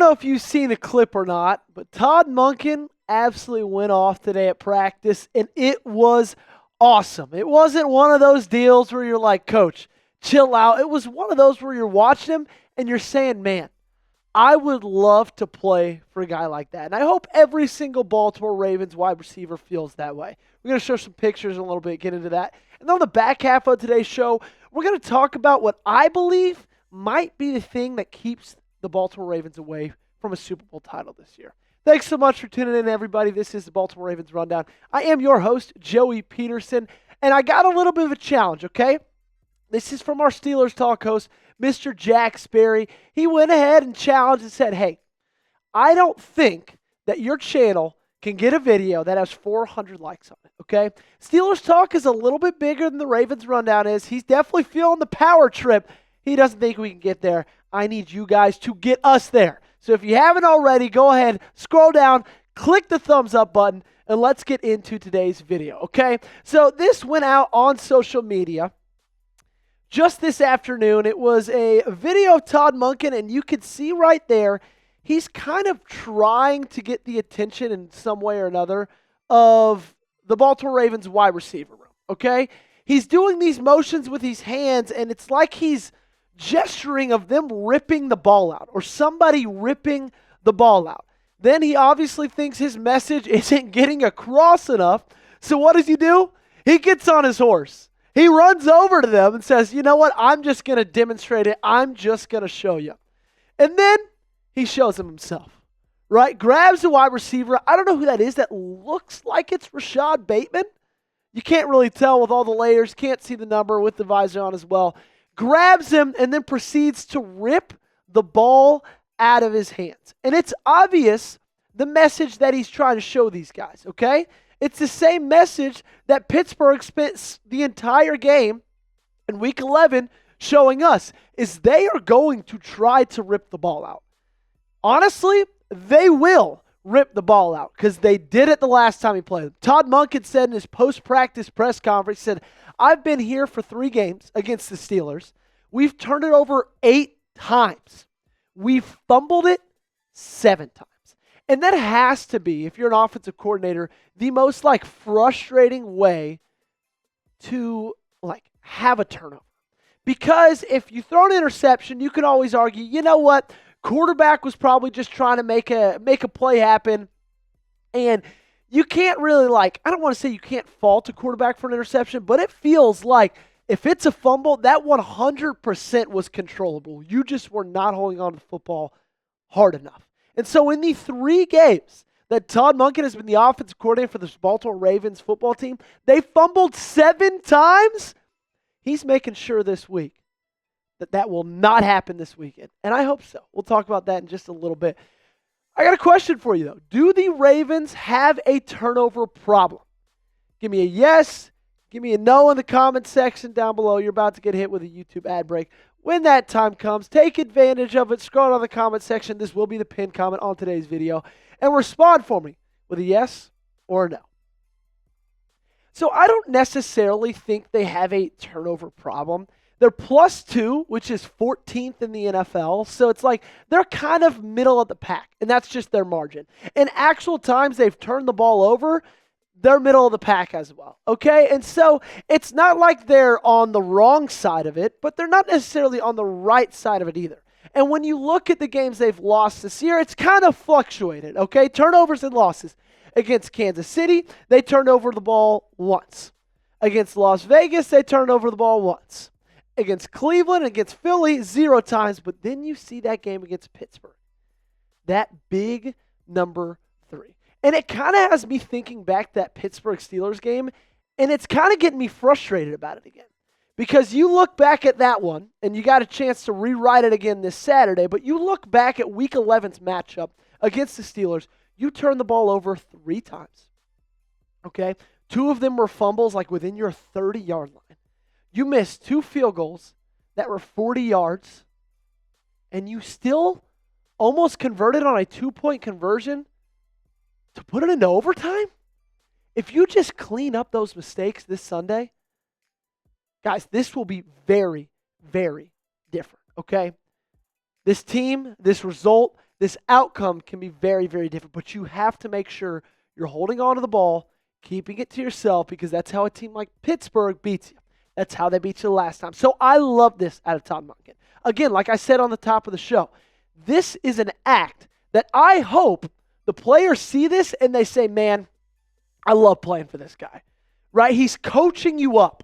know if you've seen the clip or not, but Todd Monken absolutely went off today at practice, and it was awesome. It wasn't one of those deals where you're like, Coach, chill out. It was one of those where you're watching him and you're saying, man, I would love to play for a guy like that. And I hope every single Baltimore Ravens wide receiver feels that way. We're going to show some pictures in a little bit, get into that. And then on the back half of today's show, we're going to talk about what I believe might be the thing that keeps the Baltimore Ravens away from a Super Bowl title this year. Thanks so much for tuning in, everybody. This is the Baltimore Ravens Rundown. I am your host, Joey Petersen, and I got a little bit of a challenge, okay? This is from our Steelers Talk host, Mr. Jack Sperry. He went ahead and challenged and said, hey, I don't think that your channel can get a video that has 400 likes on it, okay? Steelers Talk is a little bit bigger than the Ravens Rundown is. He's definitely feeling the power trip. He doesn't think we can get there. I need you guys to get us there. So if you haven't already, go ahead, scroll down, click the thumbs up button, and let's get into today's video, okay? So this went out on social media just this afternoon. It was a video of Todd Monken, and you could see right there, he's kind of trying to get the attention in some way or another of the Baltimore Ravens wide receiver room, okay? He's doing these motions with his hands, and it's like he's gesturing of them ripping the ball out or somebody ripping the ball out. Then he obviously thinks his message isn't getting across enough. So what does he do? He gets on his horse. He runs over to them and says, you know what? I'm just going to demonstrate it. I'm just going to show you. And then he shows them himself, right? Grabs the wide receiver. I don't know who that is. That looks like it's Rashad Bateman. You can't really tell with all the layers. Can't see the number with the visor on as well. Grabs him and then proceeds to rip the ball out of his hands. And it's obvious the message that he's trying to show these guys, okay? It's the same message that Pittsburgh spent the entire game in Week 11 showing us, is they are going to try to rip the ball out. Honestly, they will rip the ball out because they did it the last time he played. Todd Monken said in his post-practice press conference, he said, I've been here for 3 games against the Steelers. We've turned it over 8 times. We've fumbled it 7 times. And that has to be, if you're an offensive coordinator, the most frustrating way to have a turnover. Because if you throw an interception, you can always argue, you know what? Quarterback was probably just trying to make a play happen. And you can't really I don't want to say you can't fault a quarterback for an interception, but it feels like if it's a fumble, that 100% was controllable. You just were not holding on to the football hard enough. And so in the 3 games that Todd Monken has been the offensive coordinator for the Baltimore Ravens football team, they fumbled 7 times. He's making sure this week that will not happen this weekend. And I hope so. We'll talk about that in just a little bit. I got a question for you, though. Do the Ravens have a turnover problem? Give me a yes. Give me a no in the comment section down below. You're about to get hit with a YouTube ad break. When that time comes, take advantage of it. Scroll down the comment section. This will be the pinned comment on today's video. And respond for me with a yes or a no. So I don't necessarily think they have a turnover problem. They're +2, which is 14th in the NFL. So it's they're kind of middle of the pack, and that's just their margin. In actual times they've turned the ball over, they're middle of the pack as well, okay? And so it's not like they're on the wrong side of it, but they're not necessarily on the right side of it either. And when you look at the games they've lost this year, it's kind of fluctuated, okay? Turnovers and losses. Against Kansas City, they turned over the ball once. Against Las Vegas, they turned over the ball once. Against Cleveland, against Philly, 0 times. But then you see that game against Pittsburgh. That big number 3. And it kind of has me thinking back to that Pittsburgh Steelers game, and it's kind of getting me frustrated about it again. Because you look back at that one, and you got a chance to rewrite it again this Saturday, but you look back at Week 11's matchup against the Steelers, you turned the ball over 3 times. Okay? 2 of them were fumbles within your 30-yard line. You missed 2 field goals that were 40 yards, and you still almost converted on a 2-point conversion to put it into overtime? If you just clean up those mistakes this Sunday, guys, this will be very, very different, okay? This team, this result, this outcome can be very, very different. But you have to make sure you're holding on to the ball, keeping it to yourself, because that's how a team like Pittsburgh beats you. That's how they beat you the last time. So I love this out of Todd Monken. Again, like I said on the top of the show, this is an act that I hope the players see this and they say, man, I love playing for this guy, right? He's coaching you up,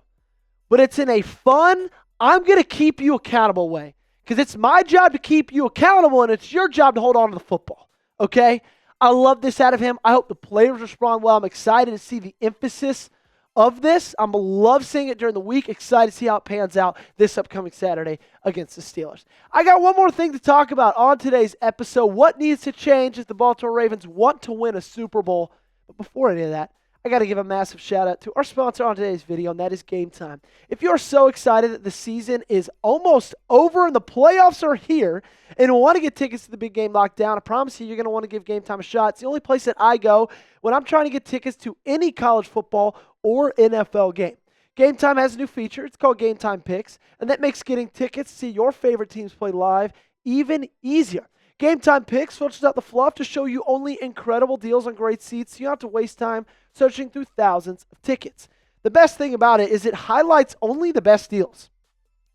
but it's in a fun, I'm going to keep you accountable way, because it's my job to keep you accountable and it's your job to hold on to the football, okay? I love this out of him. I hope the players respond well. I'm excited to see the emphasis of this. I'm love seeing it during the week. Excited to see how it pans out this upcoming Saturday against the Steelers. I got one more thing to talk about on today's episode. What needs to change if the Baltimore Ravens want to win a Super Bowl? But before any of that, I got to give a massive shout out to our sponsor on today's video, and that is Game Time. If you're so excited that the season is almost over and the playoffs are here and want to get tickets to the big game locked down, I promise you, you're going to want to give Game Time a shot. It's the only place that I go when I'm trying to get tickets to any college football or NFL game. Game Time has a new feature. It's called Game Time Picks, and that makes getting tickets to see your favorite teams play live even easier. Game Time Picks filters out the fluff to show you only incredible deals on great seats, so you don't have to waste time searching through thousands of tickets. The best thing about it is it highlights only the best deals.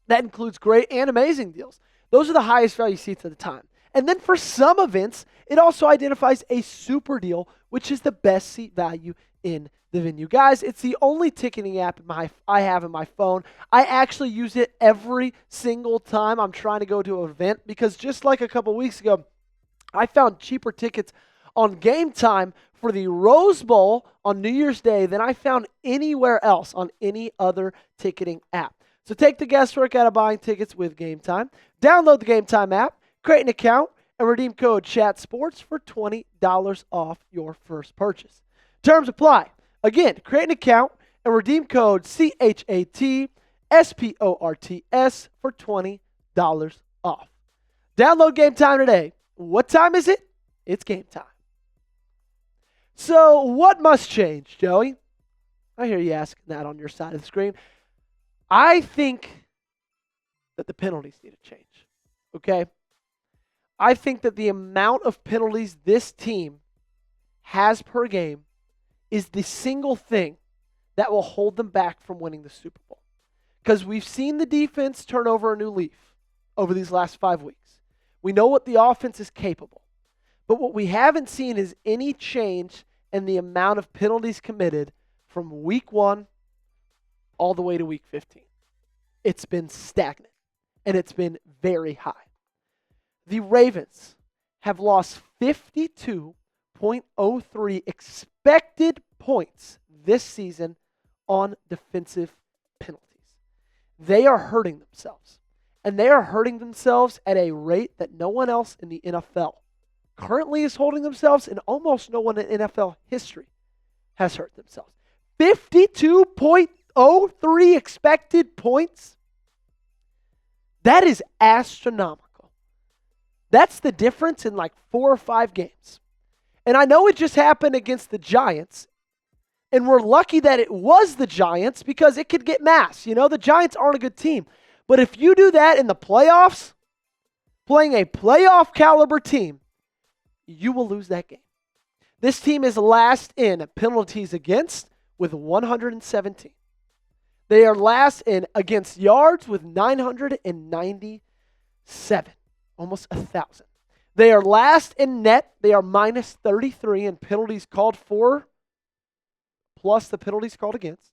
That includes great and amazing deals. Those are the highest value seats at the time. And then for some events, it also identifies a super deal, which is the best seat value in the venue. Guys, it's the only ticketing app I have in my phone. I actually use it every single time I'm trying to go to an event, because just like a couple weeks ago, I found cheaper tickets on Game Time for the Rose Bowl on New Year's Day than I found anywhere else on any other ticketing app. So take the guesswork out of buying tickets with Game Time. Download the Game Time app, create an account, and redeem code CHATSPORTS for $20 off your first purchase. Terms apply. Again, create an account and redeem code CHATSPORTS for $20 off. Download Game Time today. What time is it? It's game time. So what must change, Joey? I hear you asking that on your side of the screen. I think that the penalties need to change, okay? I think that the amount of penalties this team has per game is the single thing that will hold them back from winning the Super Bowl. Because we've seen the defense turn over a new leaf over these last 5 weeks. We know what the offense is capable. But what we haven't seen is any change in the amount of penalties committed from week 1 all the way to week 15. It's been stagnant, and it's been very high. The Ravens have lost 52.03 expected points this season on defensive penalties. They are hurting themselves, and they are hurting themselves at a rate that no one else in the NFL currently is holding themselves, and almost no one in NFL history has hurt themselves. 52.03 expected points. That is astronomical. That's the difference in like 4 or 5 games. And I know it just happened against the Giants, and we're lucky that it was the Giants because it could get mass. You know, the Giants aren't a good team. But if you do that in the playoffs, playing a playoff caliber team, you will lose that game. This team is last in penalties against with 117. They are last in against yards with 997, almost 1,000. They are last in net. They are minus 33 in penalties called for, plus the penalties called against.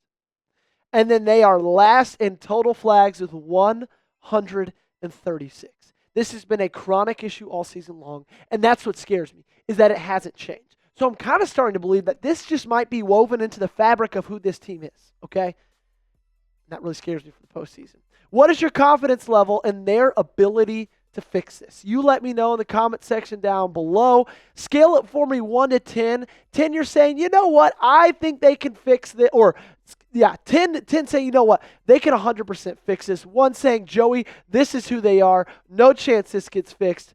And then they are last in total flags with 136. This has been a chronic issue all season long, and that's what scares me, is that it hasn't changed. So I'm kind of starting to believe that this just might be woven into the fabric of who this team is, okay? That really scares me for the postseason. What is your confidence level in their ability to fix this? You let me know in the comment section down below. Scale it for me 1 to 10. 10, you're saying, you know what? I think they can fix this. Or, 10 saying, you know what? They can 100% fix this. 1 saying, Joey, this is who they are. No chance this gets fixed.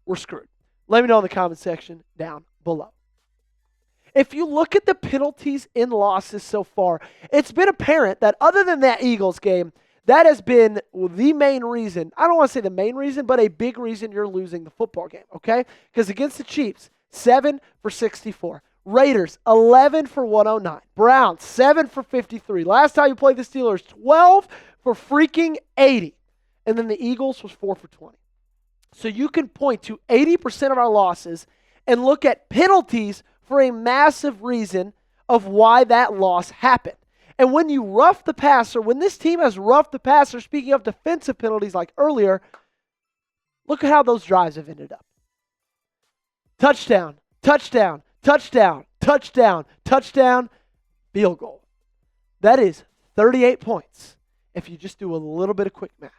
We're screwed. Let me know in the comment section down below. If you look at the penalties in losses so far, it's been apparent that other than that Eagles game, That has been the main reason. I don't want to say the main reason, but a big reason you're losing the football game, okay? Because against the Chiefs, 7 for 64. Raiders, 11 for 109. Browns, 7 for 53. Last time you played the Steelers, 12 for freaking 80. And then the Eagles was 4 for 20. So you can point to 80% of our losses and look at penalties for a massive reason of why that loss happened. And when you rough the passer, when this team has roughed the passer, speaking of defensive penalties like earlier, look at how those drives have ended up. Touchdown, touchdown, touchdown, touchdown, touchdown, field goal. That is 38 points if you just do a little bit of quick math.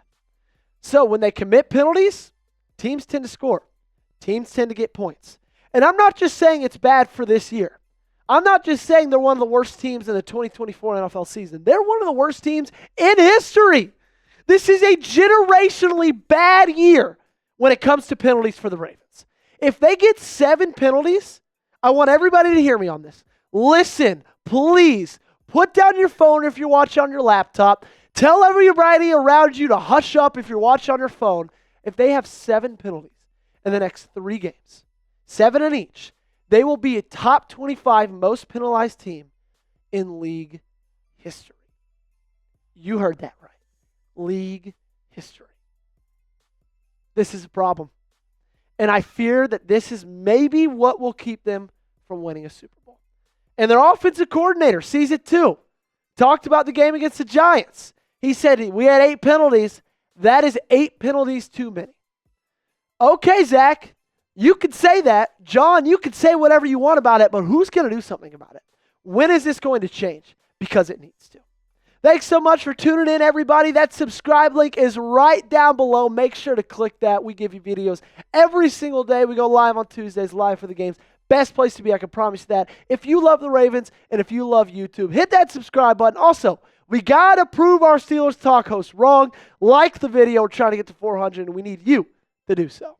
So when they commit penalties, teams tend to score. Teams tend to get points. And I'm not just saying it's bad for this year. I'm not just saying they're one of the worst teams in the 2024 NFL season. They're one of the worst teams in history. This is a generationally bad year when it comes to penalties for the Ravens. If they get 7 penalties, I want everybody to hear me on this. Listen, please, put down your phone if you're watching on your laptop. Tell everybody around you to hush up if you're watching on your phone. If they have 7 penalties in the next 3 games, 7 in each, they will be a top 25 most penalized team in league history. You heard that right. League history. This is a problem. And I fear that this is maybe what will keep them from winning a Super Bowl. And their offensive coordinator sees it too. Talked about the game against the Giants. He said, we had 8 penalties. That is 8 penalties too many. Okay, Zach, you could say that. John, you could say whatever you want about it, but who's going to do something about it? When is this going to change? Because it needs to. Thanks so much for tuning in, everybody. That subscribe link is right down below. Make sure to click that. We give you videos every single day. We go live on Tuesdays, live for the games. Best place to be, I can promise you that. If you love the Ravens and if you love YouTube, hit that subscribe button. Also, we got to prove our Steelers Talk host wrong. Like the video. We're trying to get to 400, and we need you to do so.